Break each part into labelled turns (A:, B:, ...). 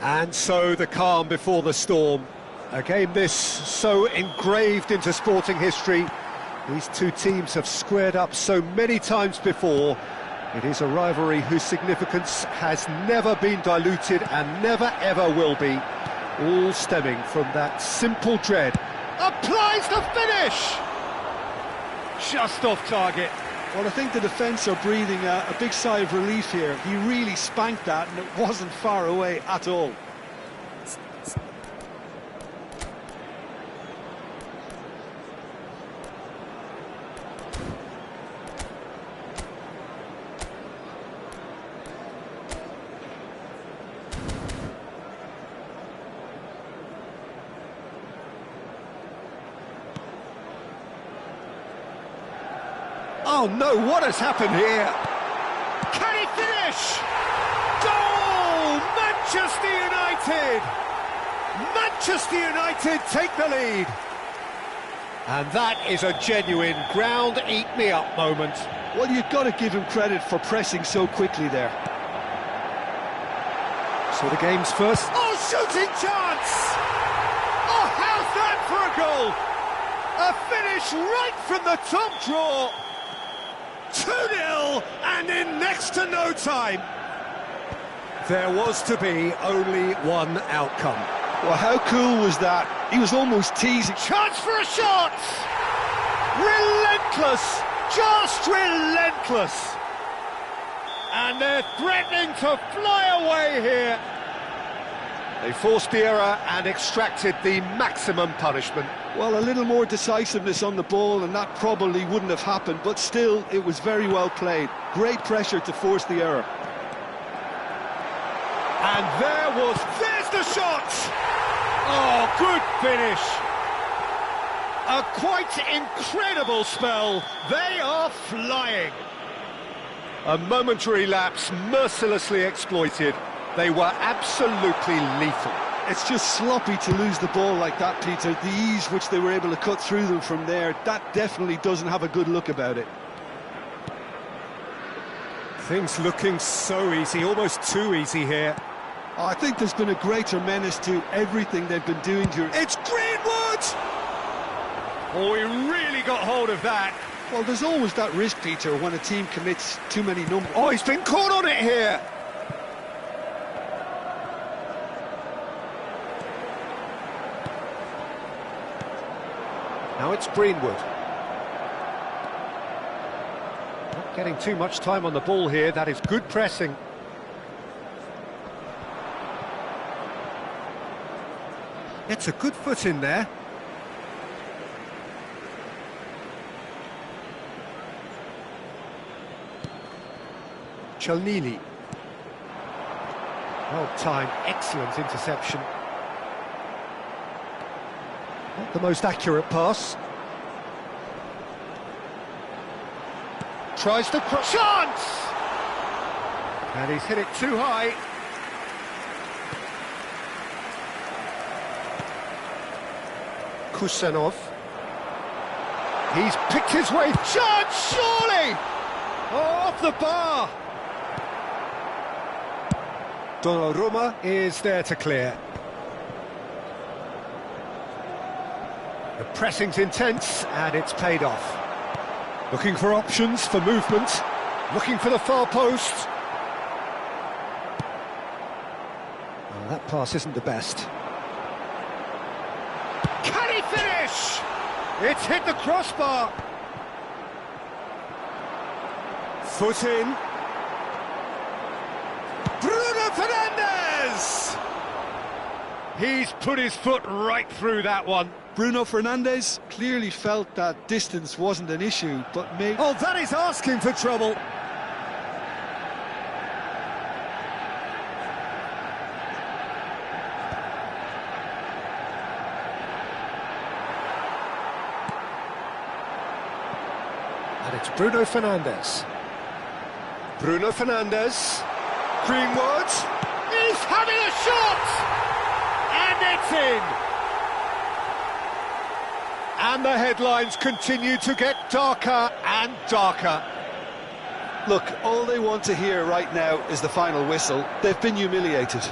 A: And so the calm before the storm. A game this so engraved into sporting history. These two teams have squared up so many times before. It is a rivalry whose significance has never been diluted and never ever will be. All stemming from that simple dread. Applies the finish! Just off target.
B: Well, I think the defence are breathing a big sigh of relief here. He really spanked that and it wasn't far away at all.
A: Oh no, what has happened here? Can he finish? Goal! Manchester United! Manchester United take the lead. And that is a genuine ground-eat-me-up moment.
B: Well, you've got to give him credit for pressing so quickly there.
A: So the game's first. Oh, shooting chance! Oh, how's that for a goal? A finish right from the top draw. 2-0, and in next to no time. There was to be only one outcome.
B: Well, how cool was that? He was almost teasing.
A: Chance for a shot! Relentless! Just relentless! And they're threatening to fly away here. They forced the error and extracted the maximum punishment.
B: Well, a little more decisiveness on the ball and that probably wouldn't have happened, but still, it was very well played. Great pressure to force the error.
A: And there's the shot! Oh, good finish! A quite incredible spell. They are flying. A momentary lapse mercilessly exploited. They were absolutely lethal.
B: It's just sloppy to lose the ball like that, Peter. The ease which they were able to cut through them from there, that definitely doesn't have a good look about it.
A: Things looking so easy, almost too easy here.
B: Oh, I think there's been a greater menace to everything they've been doing here.
A: It's Greenwood! Oh, he really got hold of that.
B: Well, there's always that risk, Peter, when a team commits too many numbers.
A: Oh, he's been caught on it here. it's Greenwood. Not getting too much time on the ball here, that is good pressing. It's a good foot in there. Chelnili. Well timed, excellent interception. Not the most accurate pass. Tries to cross. Chance! And he's hit it too high. Kusanov. He's picked his way. Chance, surely! Oh, off the bar. Donnarumma is there to clear. The pressing's intense, and it's paid off. Looking for options for movement. Looking for the far post. Oh, that pass isn't the best. Can he finish? It's hit the crossbar. Foot in. Bruno Fernandes! He's put his foot right through that one.
B: Bruno Fernandes clearly felt that distance wasn't an issue, but maybe...
A: Oh, that is asking for trouble. And it's Bruno Fernandes. Bruno Fernandes. Greenwood. He's having a shot! And it's in! And the headlines continue to get darker and darker.
B: Look, all they want to hear right now is the final whistle. They've been humiliated.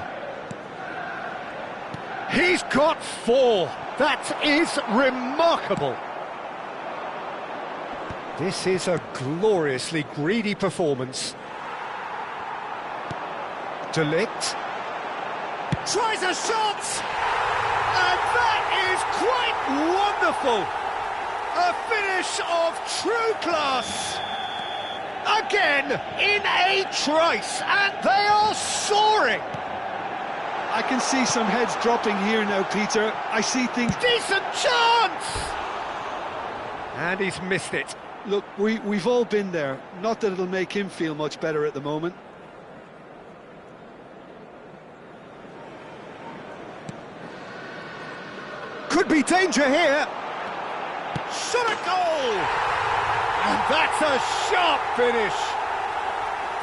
A: He's got 4. That is remarkable. This is a gloriously greedy performance. De Ligt tries a shot, and that is quite wonderful. A finish of true class. Again, in a trice, and they are soaring.
B: I can see some heads dropping here now, Peter. I see things...
A: Decent chance! And he's missed it.
B: Look, we've all been there. Not that it'll make him feel much better at the moment.
A: Could be danger here. Shot a goal! And that's a sharp finish.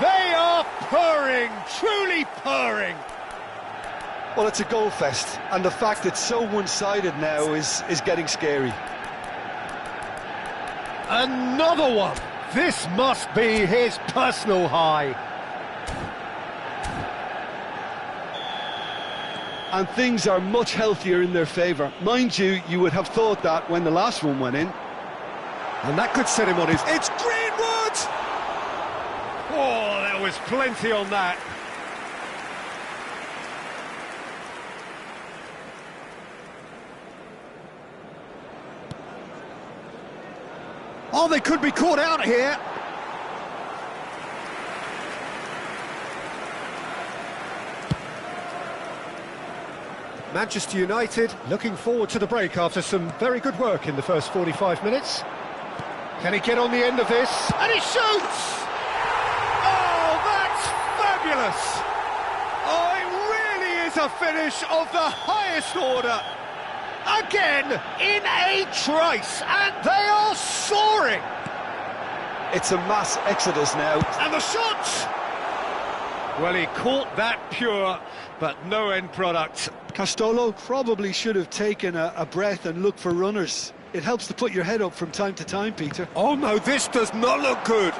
A: They are purring, truly purring.
B: Well, it's a goal fest, and the fact it's so one-sided now is getting scary.
A: Another one. This must be his personal high.
B: And things are much healthier in their favour. Mind you, you would have thought that when the last one went in.
A: And that could set him on his... It's Greenwood! Oh, there was plenty on that. Oh, they could be caught out here. Manchester United looking forward to the break after some very good work in the first 45 minutes. Can he get on the end of this? And he shoots! Oh, that's fabulous! Oh, it really is a finish of the highest order. Again, in a trice, and they are soaring.
B: It's a mass exodus now.
A: And the shot! Well, he caught that pure, but no end product.
B: Castolo probably should have taken a breath and looked for runners. It helps to put your head up from time to time, Peter.
A: Oh no, this does not look good.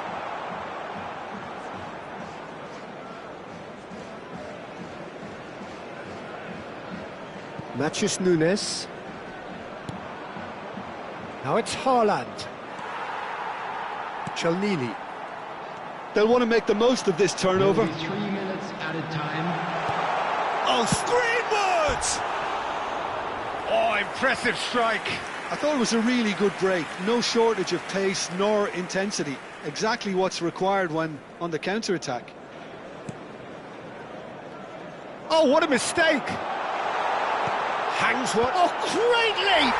A: Matheus Nunes. Now it's Haaland. Chelnili.
B: They'll want to make the most of this turnover.
C: 3 minutes added time.
A: Oh, Greenwood! Oh, impressive strike.
B: I thought it was a really good break. No shortage of pace nor intensity. Exactly what's required when on the counter-attack.
A: Oh, what a mistake! Hangs one. Oh, great leap!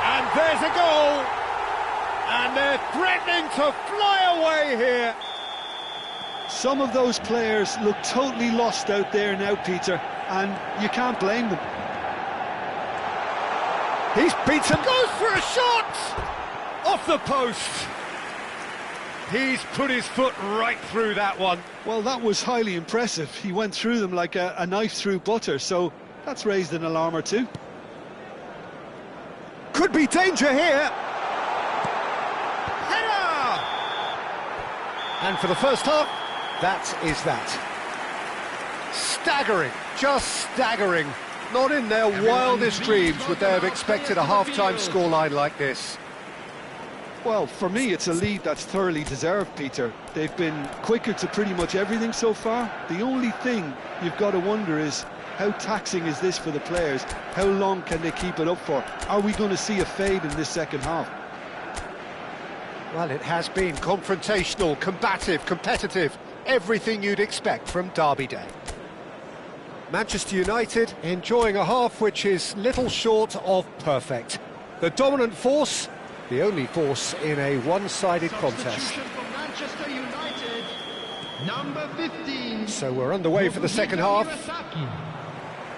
A: And there's a goal! And they're threatening to fly away here.
B: Some of those players look totally lost out there now, Peter, and you can't blame them.
A: He's beaten, goes for a shot! Off the post! He's put his foot right through that one.
B: Well, that was highly impressive. He went through them like a knife through butter, so that's raised an alarm or two.
A: Could be danger here. Header! And for the first half, that is that. Staggering, just staggering. Not in their wildest dreams would they have expected a half-time scoreline like this.
B: Well, for me, it's a lead that's thoroughly deserved, Peter. They've been quicker to pretty much everything so far. The only thing you've got to wonder is, how taxing is this for the players? How long can they keep it up for? Are we going to see a fade in this second half?
A: Well, it has been confrontational, combative, competitive, everything you'd expect from Derby Day. Manchester United enjoying a half which is little short of perfect. The dominant force, the only force in a one-sided contest.
C: For Manchester United, number 15.
A: So we're underway for the second half.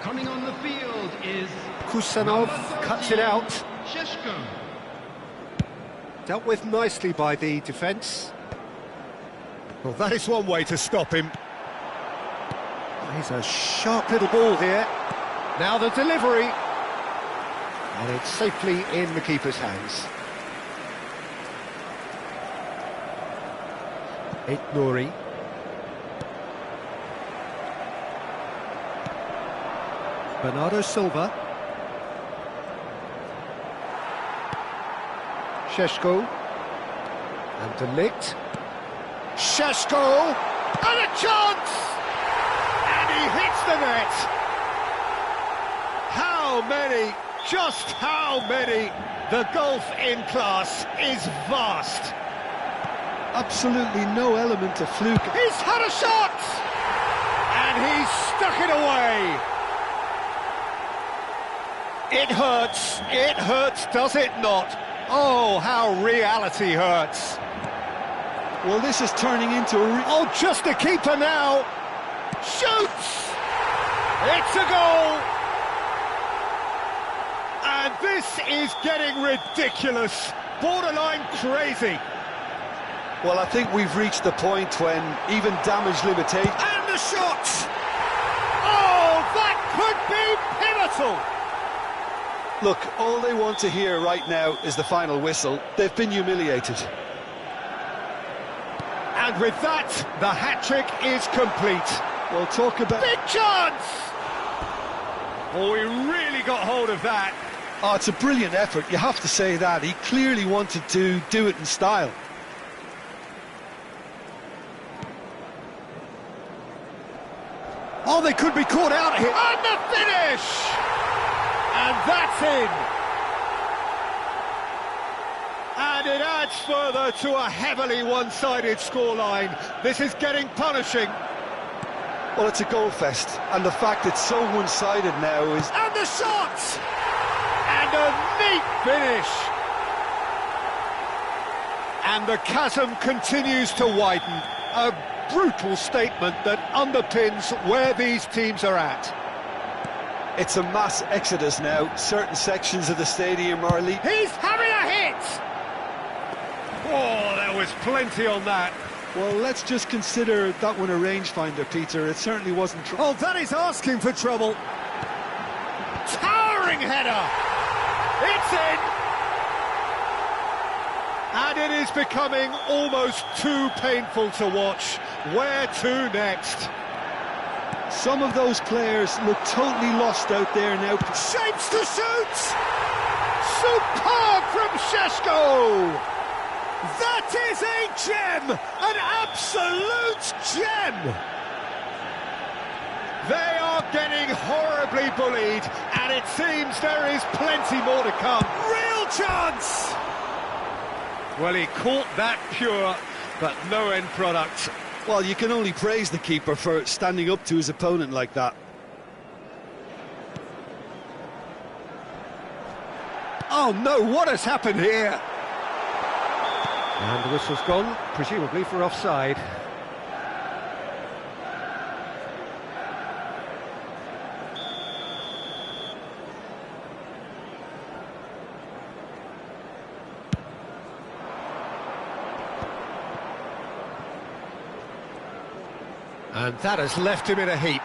C: Coming on the field is
A: Kusanov cuts it out.
C: Sheshko.
A: Dealt with nicely by the defence. Well, that is one way to stop him. He's a sharp little ball here. Now the delivery. And it's safely in the keeper's hands. Nouri. Bernardo Silva. Sheshko. And De Ligt. Sheshko! And a chance! And he hits the net! How many? Just how many? The gulf in class is vast.
B: Absolutely no element of fluke.
A: He's had a shot! And he's stuck it away! It hurts, does it not? Oh, how reality hurts.
B: Well, this is turning into a...
A: Oh, just a keeper now! Shoots! It's a goal! And this is getting ridiculous, borderline crazy.
B: Well, I think we've reached the point when even damage limitation...
A: And the shot! Oh, that could be pivotal!
B: Look, all they want to hear right now is the final whistle. They've been humiliated.
A: And with that, the hat-trick is complete.
B: We'll talk about...
A: Big chance! Oh, he really got hold of that.
B: Oh, it's a brilliant effort, you have to say that. He clearly wanted to do it in style.
A: Oh, they could be caught out here. And the finish! And that's in. And it adds further to a heavily one-sided scoreline. This is getting punishing.
B: Well, it's a goal fest, and the fact it's so one-sided now is...
A: And the shot! And a neat finish. And the chasm continues to widen. A brutal statement that underpins where these teams are at.
B: It's a mass exodus now. Certain sections of the stadium are...
A: He's having a hit! Oh, there was plenty on that.
B: Well, let's just consider that one a rangefinder, Peter. It certainly wasn't...
A: Oh, that is asking for trouble. Towering header! It's in! And it is becoming almost too painful to watch. Where to next?
B: Some of those players look totally lost out there now.
A: Shapes to shoot! Superb from Sheshko! That is a gem! An absolute gem! They are getting horribly bullied, And it seems there is plenty more to come. Real chance! Well, he caught that pure, but no end product.
B: Well, you can only praise the keeper for standing up to his opponent like that.
A: Oh no, what has happened here? And the whistle's gone, presumably for offside. And that has left him in a heap.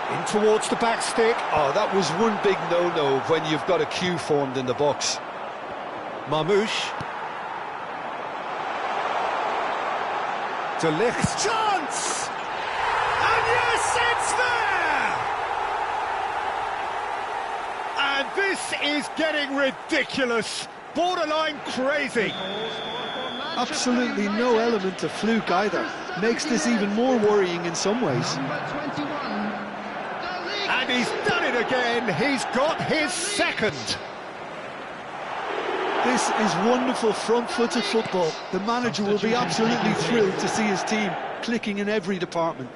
A: In towards the back stick.
B: Oh, that was one big no-no when you've got a queue formed in the box.
A: Marmouche. De Ligt. Chance! And yes, it's there! And this is getting ridiculous. Borderline crazy.
B: Absolutely no element of fluke either. Makes this even more worrying in some ways.
A: And he's done it again. He's got his second.
B: This is wonderful front-footed football. The manager will be absolutely thrilled to see his team clicking in every department.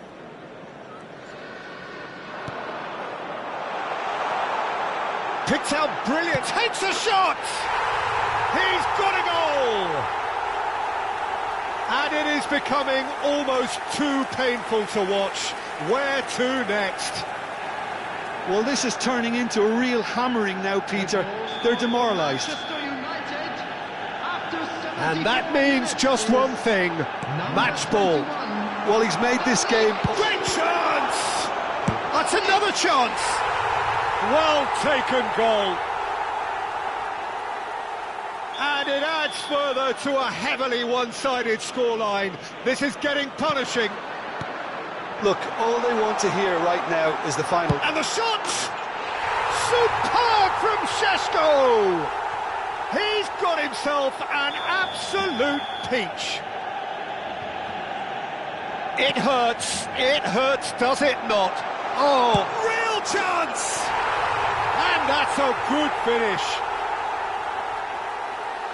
A: Picks out brilliant, takes a shot! He's got a goal! And it is becoming almost too painful to watch. Where to next?
B: Well, this is turning into a real hammering now, Peter. They're demoralised.
A: And that means just one thing, match ball.
B: Well, he's made this game...
A: Great chance! That's another chance! Well taken goal. And it adds further to a heavily one-sided scoreline. This is getting punishing.
B: Look, all they want to hear right now is the final.
A: And the shot! Superb from Šeško! He's got himself an absolute peach. It hurts, does it not? Oh, real chance! And that's a good finish.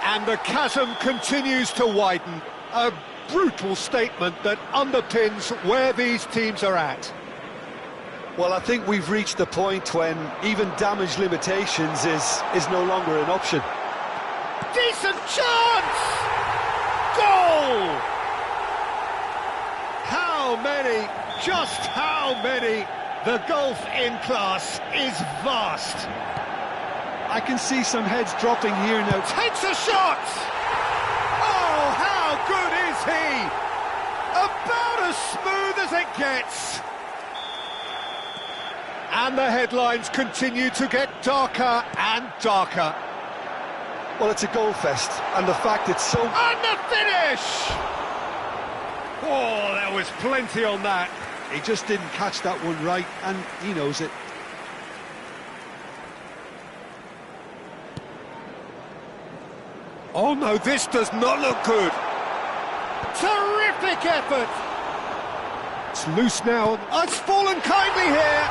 A: And the chasm continues to widen. A brutal statement that underpins where these teams are at.
B: Well, I think we've reached the point when even damage limitations is no longer an option.
A: Decent chance! Goal! How many, just how many? The gulf in class is vast.
B: I can see some heads dropping here now.
A: Takes a shot! Oh, how good is he? About as smooth as it gets. And the headlines continue to get darker and darker.
B: Well, it's a goal fest, and the fact it's so...
A: And the finish! Oh, there was plenty on that.
B: He just didn't catch that one right, and he knows it.
A: Oh no, this does not look good. Terrific effort. It's loose now. Oh, it's fallen kindly here.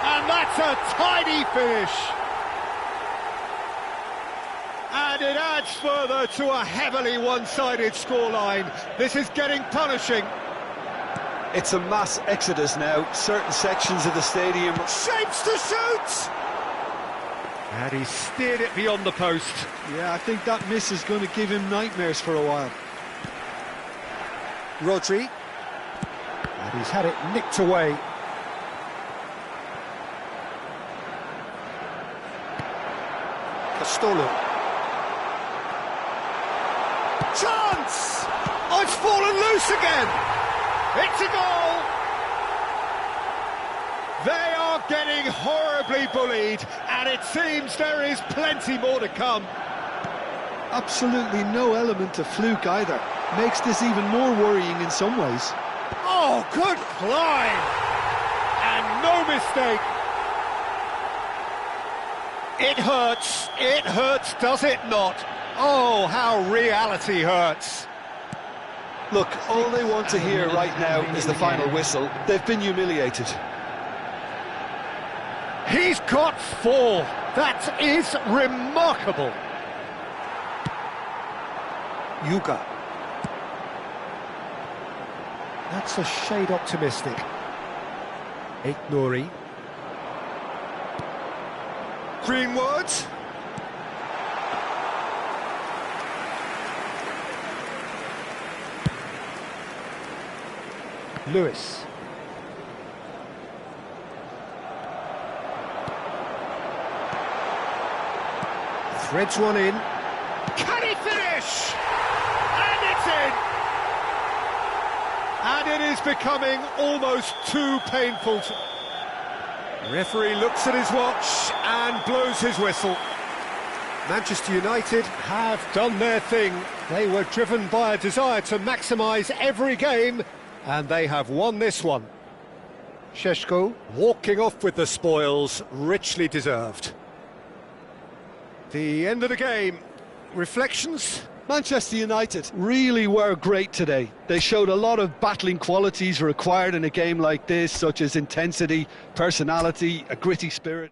A: And that's a tidy finish. And it adds further to a heavily one-sided scoreline. This is getting punishing.
B: It's a mass exodus now. Certain sections of the stadium...
A: Shapes to shoot! And he steered it beyond the post.
B: Yeah, I think that miss is going to give him nightmares for a while.
A: Rodri. And he's had it nicked away. Castolo. Chance! Oh, it's fallen loose again! It's a goal! They are getting horribly bullied, and it seems there is plenty more to come.
B: Absolutely no element of fluke either. Makes this even more worrying in some ways.
A: Oh, good climb! And no mistake. It hurts, does it not? Oh, how reality hurts.
B: Look, all they want to hear right now is the final whistle. They've been humiliated.
A: He's got 4. That is remarkable. Yuga. That's a shade optimistic. Nouri. Greenwood. Lewis. Threads one in. Can he finish? And it's in! And it is becoming almost too painful to... Referee looks at his watch and blows his whistle. Manchester United have done their thing. They were driven by a desire to maximise every game, and they have won this one. Šeško walking off with the spoils, richly deserved. The end of the game. Reflections?
B: Manchester United really were great today. They showed a lot of battling qualities required in a game like this, such as intensity, personality, a gritty spirit.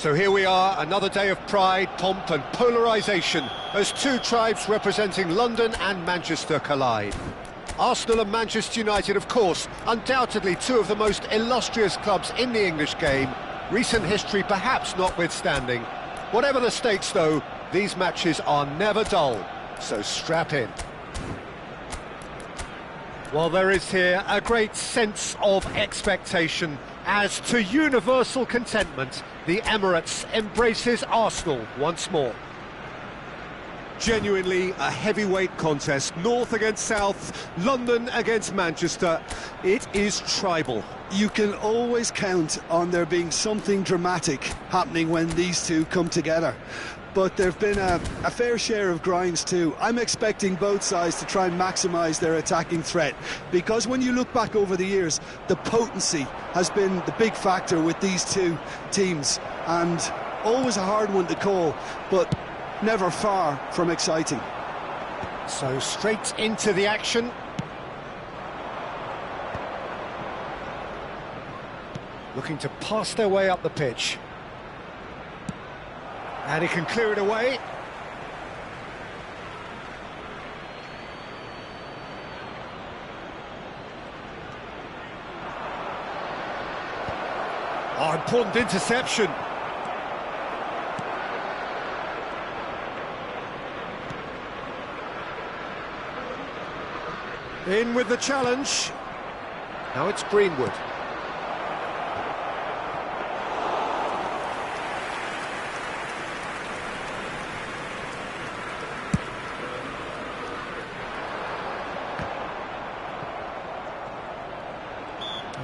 A: So here we are, another day of pride, pomp and polarisation as two tribes representing London and Manchester collide. Arsenal and Manchester United, of course, undoubtedly two of the most illustrious clubs in the English game, recent history perhaps notwithstanding. Whatever the stakes though, these matches are never dull, so strap in. Well, there is here a great sense of expectation as to universal contentment, the Emirates embraces Arsenal once more. Genuinely a heavyweight contest, North against South, London against Manchester. It is tribal.
B: You can always count on there being something dramatic happening when these two come together. But there have been a fair share of grinds too. I'm expecting both sides to try and maximise their attacking threat, because when you look back over the years, the potency has been the big factor with these two teams, and always a hard one to call, but never far from exciting.
A: So straight into the action. Looking to pass their way up the pitch. And he can clear it away. Oh, important interception. In with the challenge. Now it's Greenwood.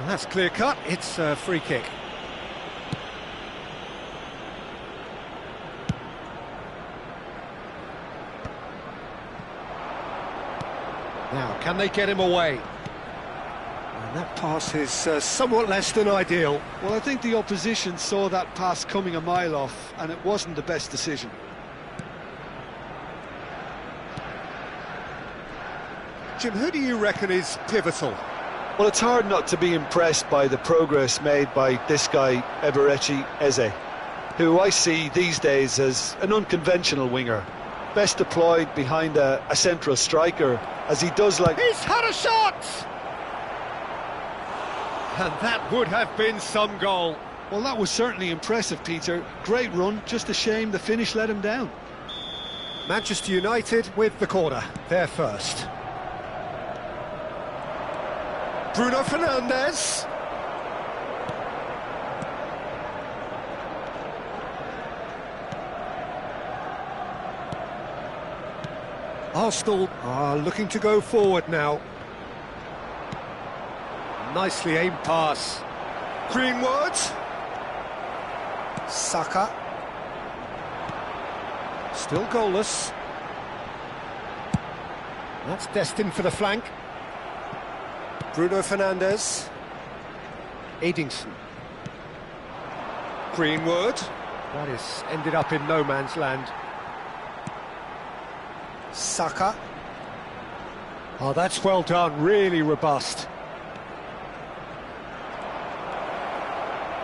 A: That's clear cut, it's a free kick. Now, can they get him away? That pass is somewhat less than ideal.
B: Well, I think the opposition saw that pass coming a mile off, and it wasn't the best decision.
A: Jim, who do you reckon is pivotal?
B: Well, it's hard not to be impressed by the progress made by this guy, Eberechi Eze, who I see these days as an unconventional winger. Best deployed behind a central striker, as he does like...
A: He's had a shot! And that would have been some goal.
B: Well, that was certainly impressive, Peter. Great run, just a shame the finish let him down.
A: Manchester United with the corner, they're first. Bruno Fernandes. Arsenal are looking to go forward now. Nicely aimed pass. Greenwood. Saka. Still goalless. That's destined for the flank. Bruno Fernandes. Edingson. Greenwood. That is ended up in no man's land. Saka. Oh, that's well done, really robust.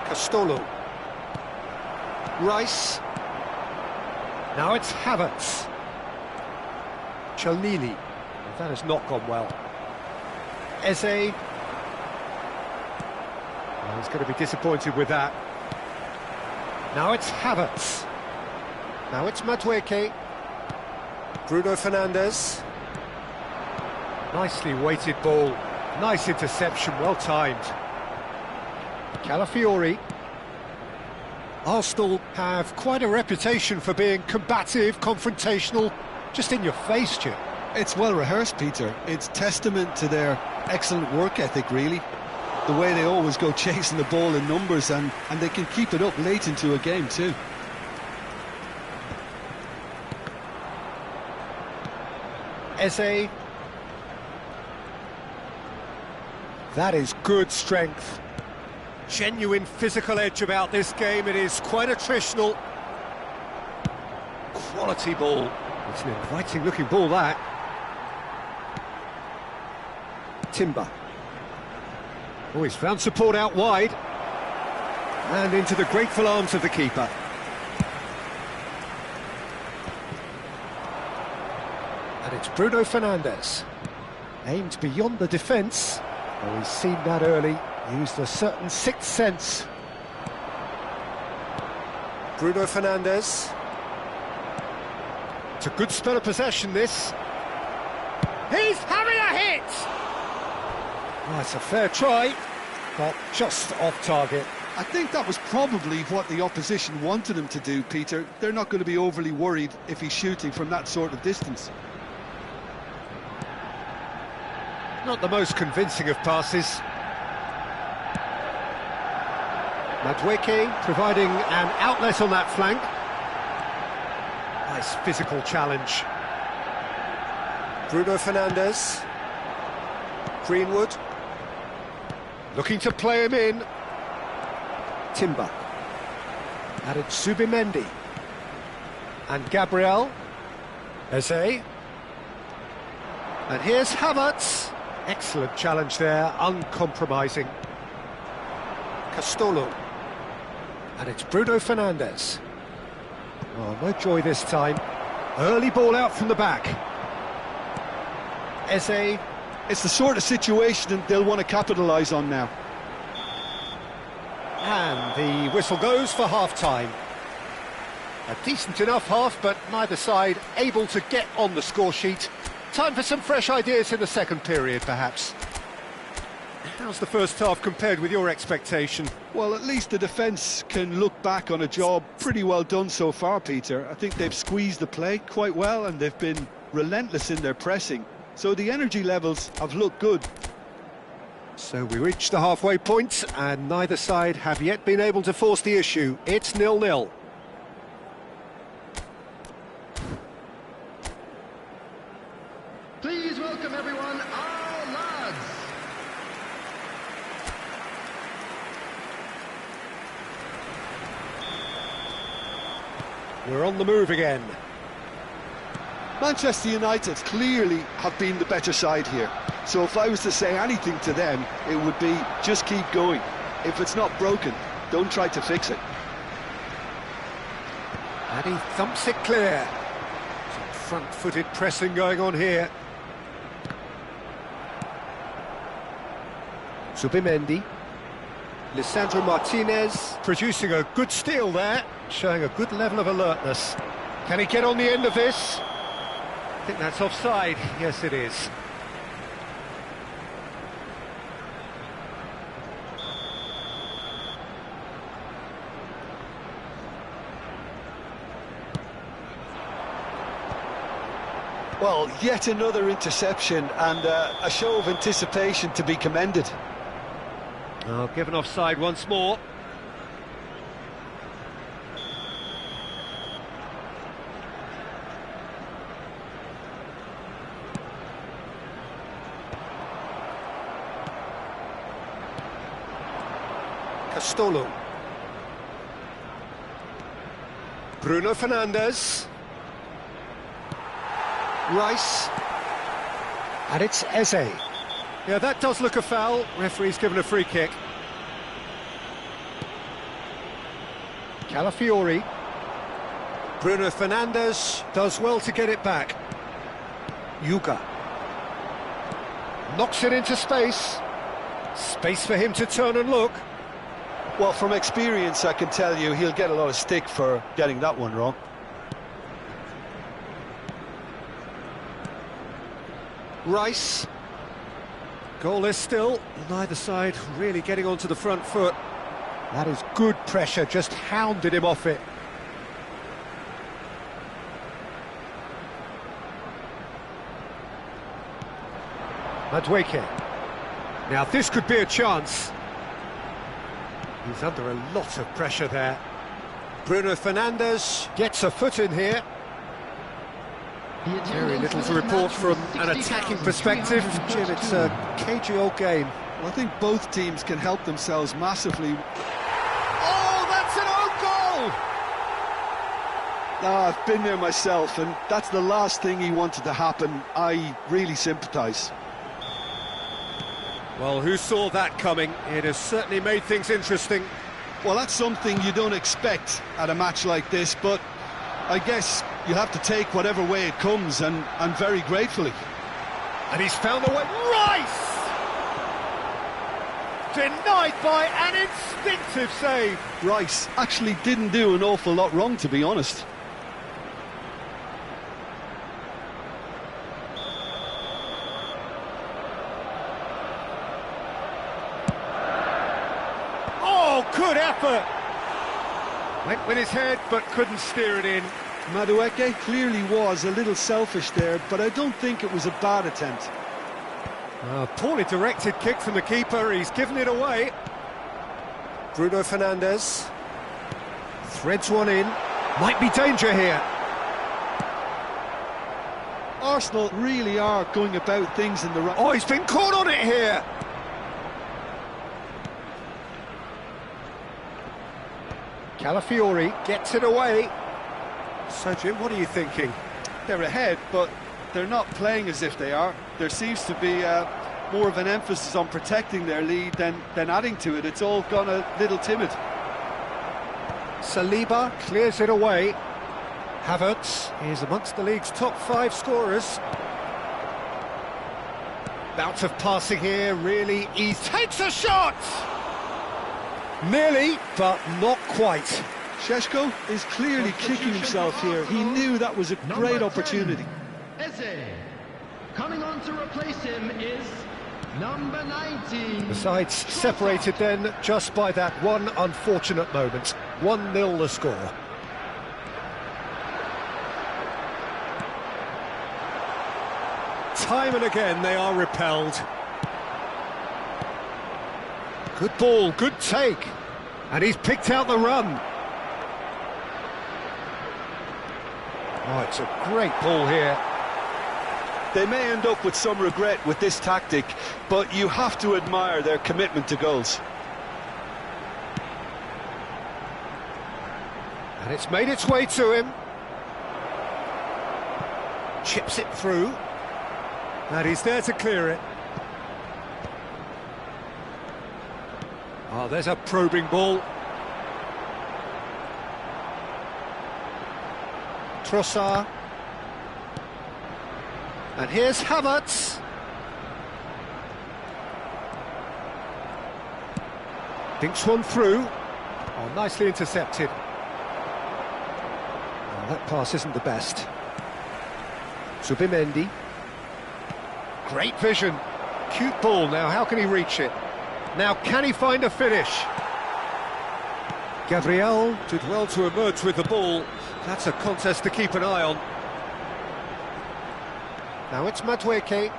A: Castolo. Rice. Now it's Havertz. Chalnini. That has not gone well. Eze. Well, he's going to be disappointed with that. Now it's Havertz. Now it's Madueke. Bruno Fernandes. Nicely weighted ball. Nice interception, well timed. Calafiori. Arsenal have quite a reputation for being combative, confrontational, just in your face, Jim.
B: It's well rehearsed, Peter. It's testament to their excellent work ethic, really. The way they always go chasing the ball in numbers, and they can keep it up late into a game too.
A: Eze. That is good strength. Genuine physical edge about this game. It is quite attritional. Quality ball. It's an inviting looking ball, that. Timber. Oh, he's found support out wide. And into the grateful arms of the keeper. And it's Bruno Fernandes. Aimed beyond the defence. Oh, he's seen that early. Used a certain sixth sense. Bruno Fernandes. It's a good spell of possession, this. He's having a hit! Oh, it's a fair try, but just off target.
B: I think that was probably what the opposition wanted him to do, Peter. They're not going to be overly worried if he's shooting from that sort of distance.
A: Not the most convincing of passes. Madueke providing an outlet on that flank. Nice physical challenge. Bruno Fernandes. Greenwood. Looking to play him in. Timber. And it's Zubimendi. And Gabriel. Eze. And here's Havertz. Excellent challenge there, uncompromising. Castolo. And it's Bruno Fernandes. Oh, no joy this time. Early ball out from the back. Eze.
B: It's the sort of situation they'll want to capitalise on now.
A: And the whistle goes for half-time. A decent enough half, but neither side able to get on the score sheet. Time for some fresh ideas in the second period, perhaps. How's the first half compared with your expectation?
B: Well, at least the defence can look back on a job pretty well done so far, Peter. I think they've squeezed the play quite well, and they've been relentless in their pressing. So the energy levels have looked good.
A: So we reach the halfway point, and neither side have yet been able to force the issue. It's 0-0.
C: Please welcome everyone, our lads.
A: We're on the move again.
B: Manchester United clearly have been the better side here. So if I was to say anything to them, it would be just keep going. If it's not broken, don't try to fix it.
A: And he thumps it clear. Some front-footed pressing going on here. Zubimendi. Lisandro Martinez producing a good steal there, showing a good level of alertness. Can he get on the end of this? I think that's offside. Yes, it is.
B: Well, yet another interception and a show of anticipation to be commended.
A: Oh, given offside once more. Castolo. Bruno Fernandes. Rice. And it's Eze. Yeah, that does look a foul. Referee's given a free kick. Calafiori. Bruno Fernandes does well to get it back. Yuga. Knocks it into space. Space for him to turn and look.
B: Well, from experience, I can tell you he'll get a lot of stick for getting that one wrong.
A: Rice. Goalless still, neither side really getting onto the front foot. That is good pressure, just hounded him off it. Madueke. Now this could be a chance. He's under a lot of pressure there. Bruno Fernandes gets a foot in here. Very little to report from an attacking perspective. Jim, it's a cagey old game.
B: Well, I think both teams can help themselves massively.
A: Oh, that's an own goal!
B: I've been there myself, and that's the last thing he wanted to happen. I really sympathise.
A: Well, who saw that coming? It has certainly made things interesting.
B: Well, that's something you don't expect at a match like this, but I guess you have to take whatever way it comes, and very gratefully.
A: And he's found a way. Rice! Denied by an instinctive save.
B: Rice actually didn't do an awful lot wrong, to be honest.
A: Oh, good effort! Went with his head, but couldn't steer it in.
B: Madueke clearly was a little selfish there, but I don't think it was a bad attempt.
A: Poorly directed kick from the keeper, he's given it away. Bruno Fernandes threads one in, might be danger here.
B: Arsenal really are going about things in the right...
A: Oh, he's been caught on it here! Calafiori gets it away. So, Jim, what are you thinking?
B: They're ahead, but they're not playing as if they are. There seems to be more of an emphasis on protecting their lead than adding to it. It's all gone a little timid.
A: Saliba clears it away. Havertz is amongst the league's top 5 scorers. Bout of passing here, really easy. Takes a shot! Nearly, but not quite.
B: Šeško is clearly kicking himself here. He knew that was a great opportunity.
C: Eze. Coming on to replace him is number 19.
A: The sides separated then just by that one unfortunate moment. 1-0 the score. Time and again they are repelled. Good ball, good take. And he's picked out the run. Oh, it's a great ball here.
B: They may end up with some regret with this tactic, but you have to admire their commitment to goals.
A: And it's made its way to him. Chips it through. And he's there to clear it. Oh, there's a probing ball. Trossard. And here's Havertz. Dinks one through. Oh, nicely intercepted. Oh, that pass isn't the best. Zubimendi. Great vision. Cute ball now, how can he reach it? Now, can he find a finish? Gabriel did well to emerge with the ball. That's a contest to keep an eye on. Now it's Madueke.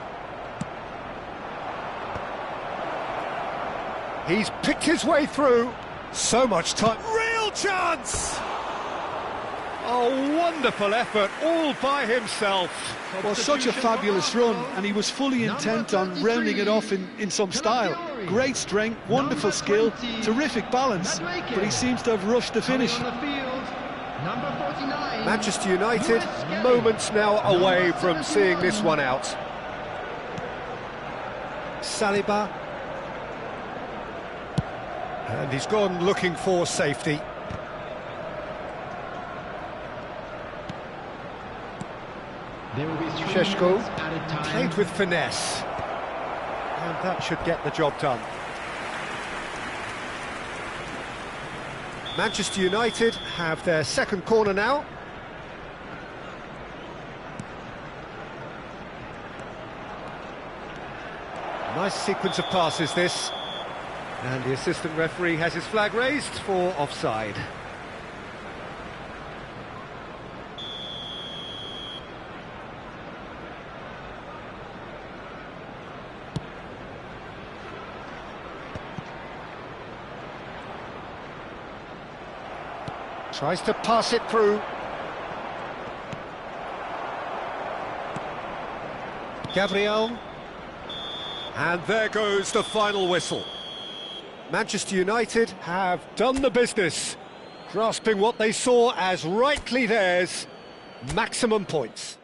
A: He's picked his way through. So much time. Real chance! Oh, wonderful effort, all by himself.
B: Well, such a fabulous run, and he was fully intent on rounding it off in some style. Great strength, wonderful skill, terrific balance, but he seems to have rushed the finish.
A: Manchester United, moments now away from seeing this one out. Saliba. And he's gone looking for safety. Sheshko played with finesse, and that should get the job done. Manchester United have their second corner now. Nice sequence of passes this, and the assistant referee has his flag raised for offside. Tries to pass it through. Gabriel. And there goes the final whistle. Manchester United have done the business, grasping what they saw as rightly theirs, maximum points.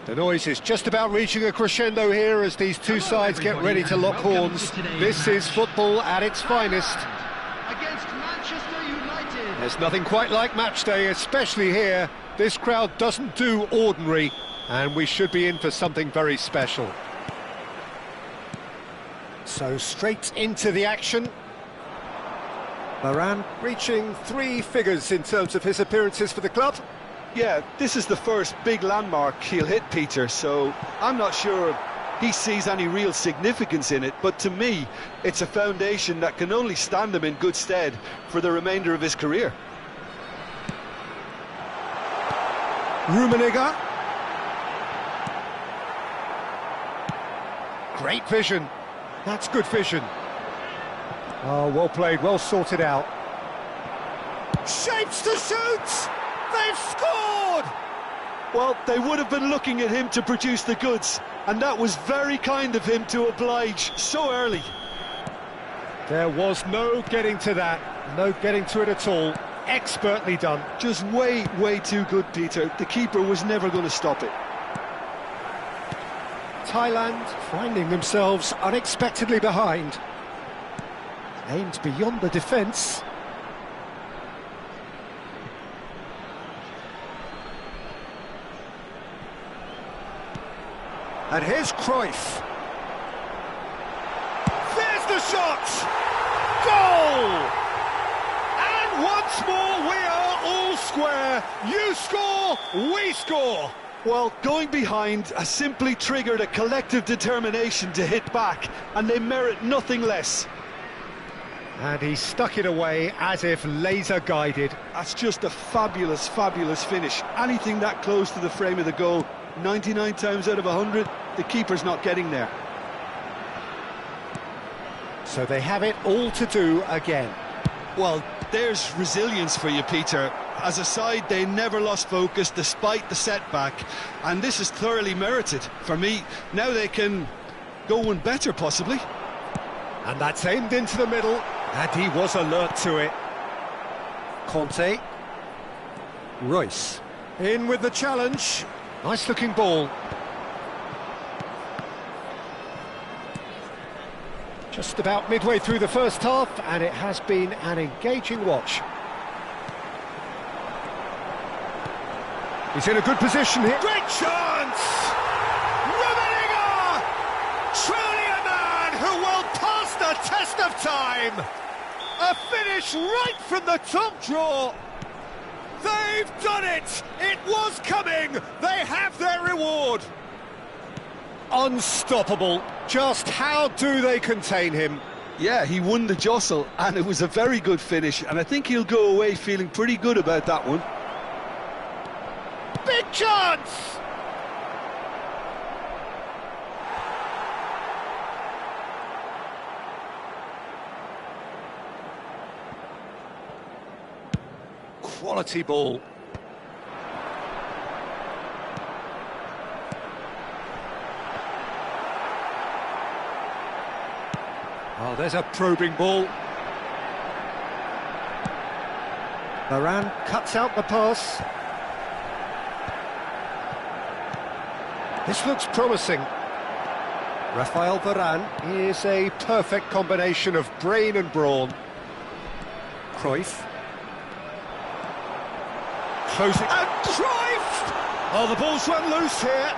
A: The noise is just about reaching a crescendo here as these two sides get ready to lock horns. This is football at its finest.
C: Against Manchester United.
A: There's nothing quite like match day, especially here. This crowd doesn't do ordinary, and we should be in for something very special. So straight into the action. Varane reaching 3 figures in terms of his appearances for the club.
B: Yeah, this is the first big landmark he'll hit, Peter, so I'm not sure he sees any real significance in it, but to me, it's a foundation that can only stand him in good stead for the remainder of his career.
A: Rummenigge. Great vision. That's good vision. Oh, well played, well sorted out. Shapes to shoot! They've scored!
B: Well, they would have been looking at him to produce the goods, and that was very kind of him to oblige so early.
A: There was no getting to that, no getting to it at all. Expertly done.
B: Just way too good, Peter. The keeper was never going to stop it.
A: Thailand finding themselves unexpectedly behind. Aimed beyond the defence. And here's Cruyff. There's the shot! Goal! And once more we are all square. You score, we score.
B: Well, going behind has simply triggered a collective determination to hit back, and they merit nothing less.
A: And he stuck it away as if laser guided.
B: That's just a fabulous finish. Anything that close to the frame of the goal, 99 times out of 100, the keeper's not getting there.
A: So they have it all to do again.
B: Well, there's resilience for you, Peter. As a side, they never lost focus despite the setback, and this is thoroughly merited. For me, now they can go one better, possibly.
A: And that's aimed into the middle, and he was alert to it. Conte. Royce. In with the challenge. Nice looking ball. Just about midway through the first half, and it has been an engaging watch. He's in a good position here. Great chance! Rummenigge! Truly a man who will pass the test of time! A finish right from the top draw! They've done it! It was coming! They have their reward! Unstoppable. Just how do they contain him?
B: Yeah, he won the jostle, and it was a very good finish, and I think he'll go away feeling pretty good about that one.
A: Big chance! Quality ball. Oh, there's a probing ball. Varane cuts out the pass. This looks promising. Rafael Varane is a perfect combination of brain and brawn. Cruyff. Closing. And Cruyff! Oh, the ball's run loose here.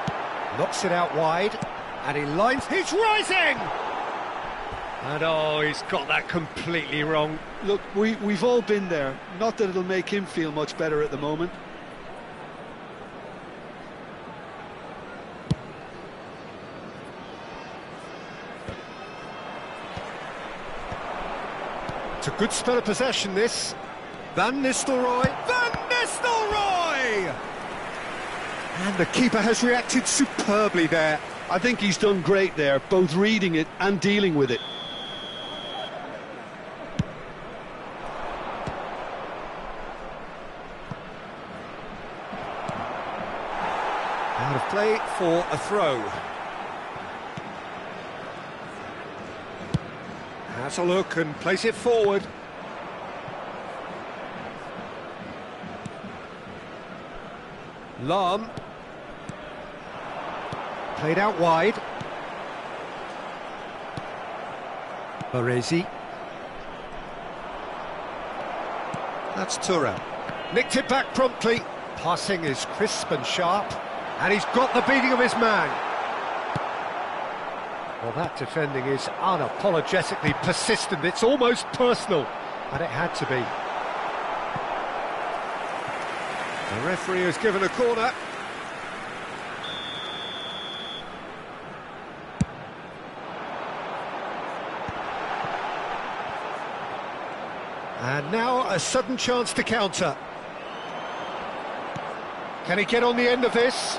A: Knocks it out wide. And he lines. He's rising! And oh, he's got that completely wrong.
B: Look, we've all been there. Not that it'll make him feel much better at the moment.
A: It's a good spell of possession, this. Van Nistelrooy. Van Nistelrooy! And the keeper has reacted superbly there.
B: I think he's done great there, both reading it and dealing with it.
A: Out of play for a throw. Has a look and plays it forward. Lam. Played out wide. Baresi. That's Thuram. Nicked it back promptly. Passing is crisp and sharp. And he's got the beating of his man. Well, that defending is unapologetically persistent. It's almost personal. And it had to be. The referee has given a corner. And now a sudden chance to counter. Can he get on the end of this?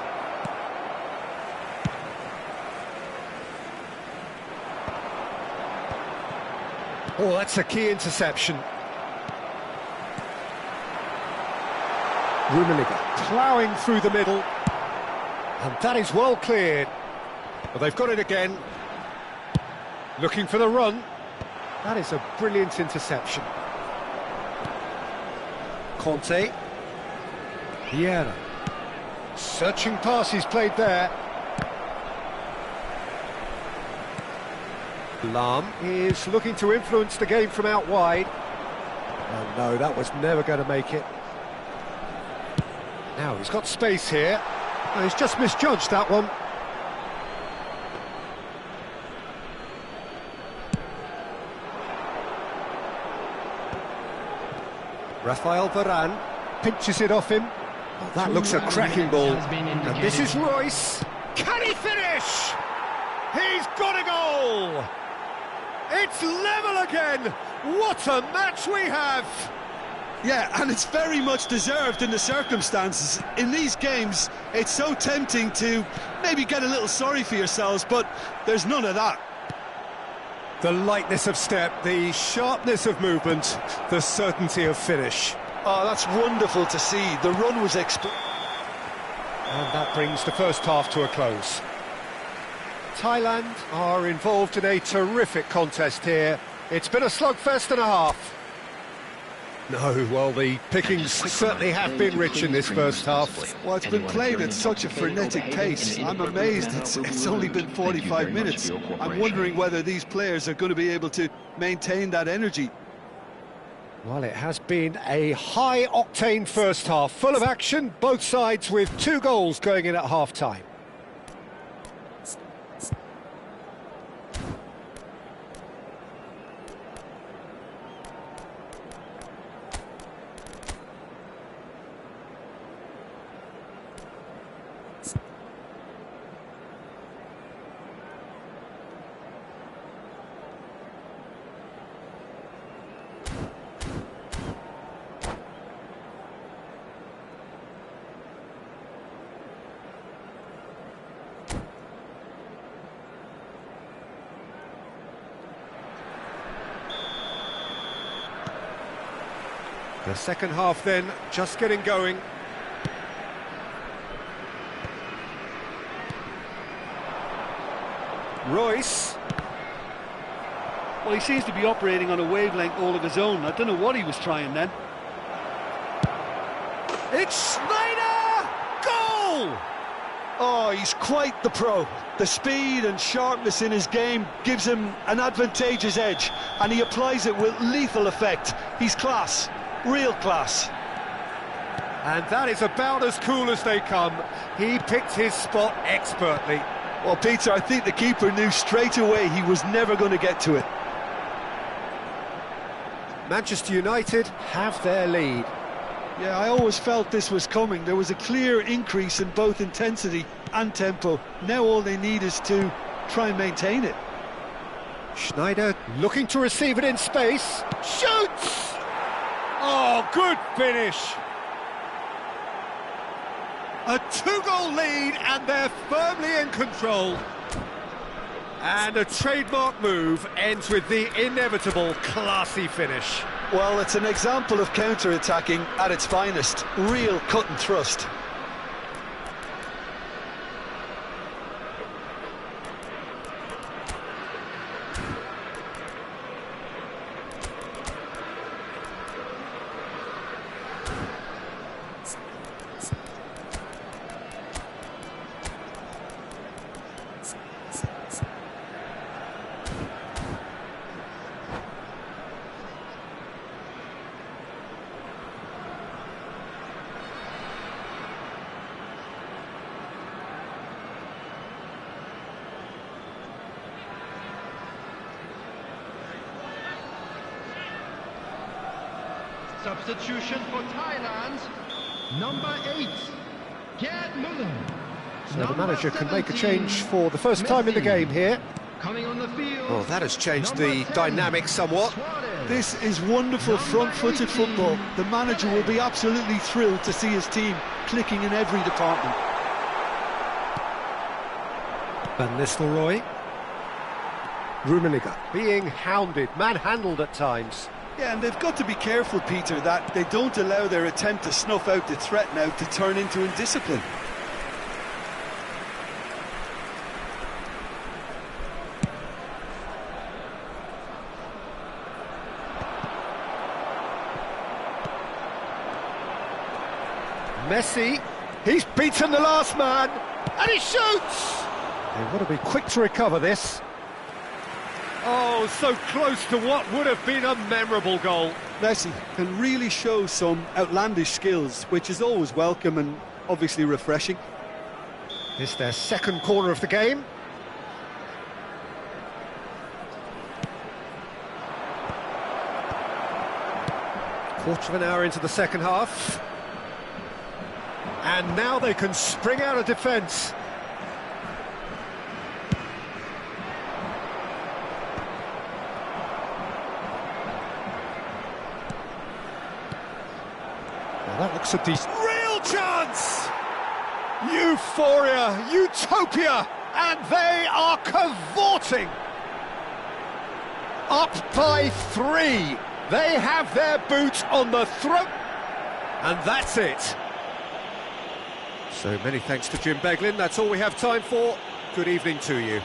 A: Oh, that's a key interception. Rummenigge ploughing through the middle. And that is well cleared. Well, they've got it again. Looking for the run. That is a brilliant interception. Conte. Vieira. Searching pass he's played there. Lahm is looking to influence the game from out wide. Oh no, that was never going to make it. Now he's got space here. Oh, he's just misjudged that one. Rafael Varane pinches it off him. Oh, that looks a cracking ball. And this is Royce. Can he finish? He's got a goal! It's level again! What a match we have!
B: Yeah, and it's very much deserved in the circumstances. In these games, it's so tempting to maybe get a little sorry for yourselves, but there's none of that.
A: The lightness of step, the sharpness of movement, the certainty of finish.
B: Oh, that's wonderful to see. The run was
A: And that brings the first half to a close. Thailand are involved in a terrific contest here. It's been a slugfest and a half. No, well, the pickings certainly have been rich in this first half.
B: Well, it's been played at such a frenetic pace. I'm amazed it's only been 45 minutes. I'm wondering whether these players are going to be able to maintain that energy.
A: Well, it has been a high-octane first half, full of action, both sides with 2 goals going in at half-time. The second half then, just getting going. Royce.
B: Well, he seems to be operating on a wavelength all of his own. I don't know what he was trying then.
A: It's Schneider! Goal!
B: Oh, he's quite the pro. The speed and sharpness in his game gives him an advantageous edge, and he applies it with lethal effect. He's class. Real class.
A: And that is about as cool as they come. He picked his spot expertly.
B: Well, Peter, I think the keeper knew straight away he was never going to get to it.
A: Manchester United have their lead.
B: Yeah, I always felt this was coming. There was a clear increase in both intensity and tempo. Now all they need is to try and maintain it.
A: Schneider looking to receive it in space. Shoots! Oh, good finish. A 2-goal lead and they're firmly in control. And a trademark move ends with the inevitable classy finish.
B: Well, it's an example of counter-attacking at its finest. Real cut and thrust.
C: substitution for Thailand, number 8, Gerd Müller.
A: So the manager can make a change for the first time in the game here.
C: Coming on the field.
D: Well, that has changed the dynamic somewhat.
B: This is wonderful front-footed football. The manager will be absolutely thrilled to see his team clicking in every department.
A: Van Nistelrooy. Rummenigge being hounded, manhandled at times.
B: Yeah, and they've got to be careful, Peter, that they don't allow their attempt to snuff out the threat now to turn into indiscipline.
A: Messi, he's beaten the last man, and he shoots! They've got to be quick to recover this. Oh, so close to what would have been a memorable goal.
B: Messi can really show some outlandish skills, which is always welcome and obviously refreshing.
A: It's their second corner of the game. Quarter of an hour into the second half. And now they can spring out of defence. Well, that looks a decent... Real chance! Euphoria, utopia, and they are cavorting. Up by 3. They have their boot on the throat. And that's it. So many thanks to Jim Beglin. That's all we have time for. Good evening to you.